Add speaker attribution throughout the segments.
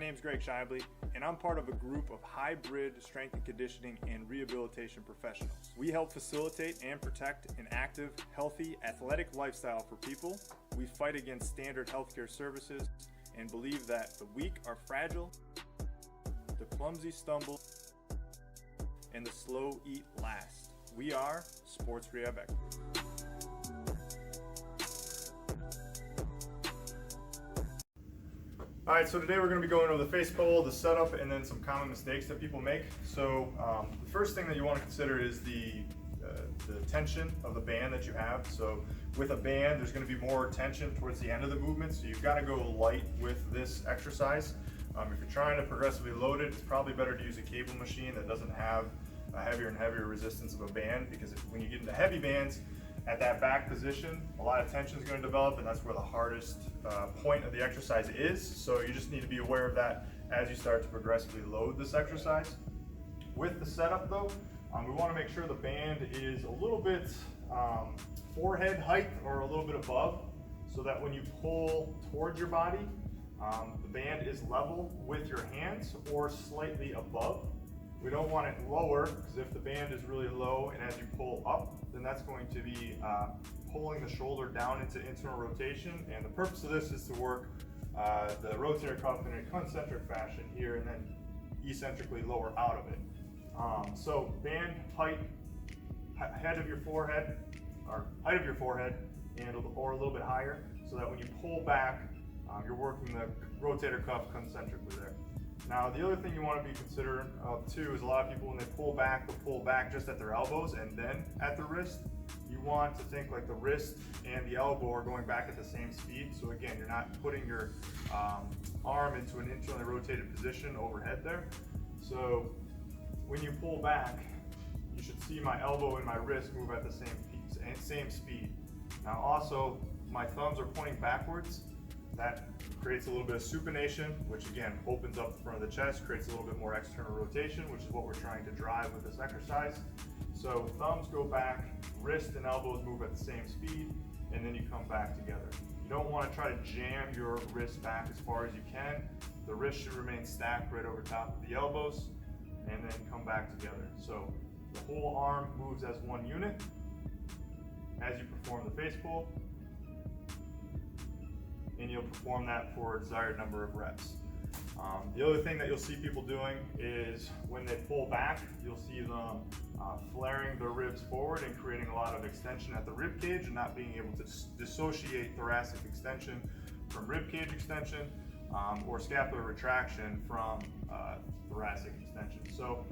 Speaker 1: name's Greg Shively, and I'm part of a group of hybrid strength and conditioning and rehabilitation professionals. We help facilitate and protect an active, healthy, athletic lifestyle for people. We fight against standard healthcare services and believe that the weak are fragile, the clumsy stumble, and the slow eat last. We are Sports Rehab Experts. All right, so today we're going to be going over the face pull, the setup, and then some common mistakes that people make. So the first thing that you want to consider is the tension of the band that you have. So with a band, there's going to be more tension towards the end of the movement, so you've got to go light with this exercise. If you're trying to progressively load it, it's probably better to use a cable machine that doesn't have a heavier and heavier resistance of a band, because when you get into heavy bands, at that back position, a lot of tension is going to develop, and that's where the hardest point of the exercise is. So you just need to be aware of that as you start to progressively load this exercise. With the setup though, we want to make sure the band is a little bit forehead height or a little bit above, so that when you pull towards your body, the band is level with your hands or slightly above. We don't want it lower, because if the band is really low and as you pull up, then that's going to be pulling the shoulder down into internal rotation. And the purpose of this is to work the rotator cuff in a concentric fashion here, and then eccentrically lower out of it. So band height, head of your forehead, or height of your forehead, or a little bit higher, so that when you pull back, you're working the rotator cuff concentrically there. Now, the other thing you want to be considerate of too is a lot of people, when they pull back, they'll pull back just at their elbows and then at the wrist. You want to think like the wrist and the elbow are going back at the same speed. So again, you're not putting your arm into an internally rotated position overhead there. So when you pull back, you should see my elbow and my wrist move at the same speed. Now also, my thumbs are pointing backwards. That creates a little bit of supination, which again opens up the front of the chest, creates a little bit more external rotation, which is what we're trying to drive with this exercise. So thumbs go back, wrist and elbows move at the same speed, and then you come back together. You don't want to try to jam your wrist back as far as you can. The wrist should remain stacked right over top of the elbows, and then come back together. So the whole arm moves as one unit as you perform the face pull, and you'll perform that for a desired number of reps. The other thing that you'll see people doing is when they pull back, you'll see them flaring their ribs forward and creating a lot of extension at the rib cage, and not being able to dissociate thoracic extension from rib cage extension, or scapular retraction from thoracic extension. So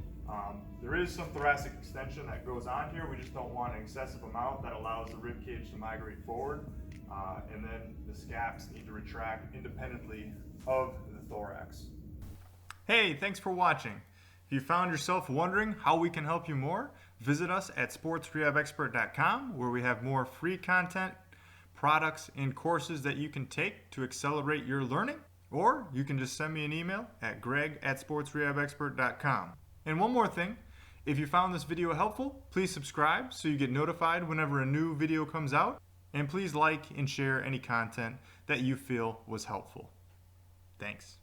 Speaker 1: there is some thoracic extension that goes on here. We just don't want an excessive amount that allows the rib cage to migrate forward, and then the scaps need to retract independently of the thorax. Hey, thanks for watching. If you found yourself wondering how we can help you more, visit us at sportsrehabexpert.com, where we have more free content, products, and courses that you can take to accelerate your learning. Or you can just send me an email at greg@sportsrehabexpert.com. And one more thing, if you found this video helpful, please subscribe so you get notified whenever a new video comes out. And please like and share any content that you feel was helpful. Thanks.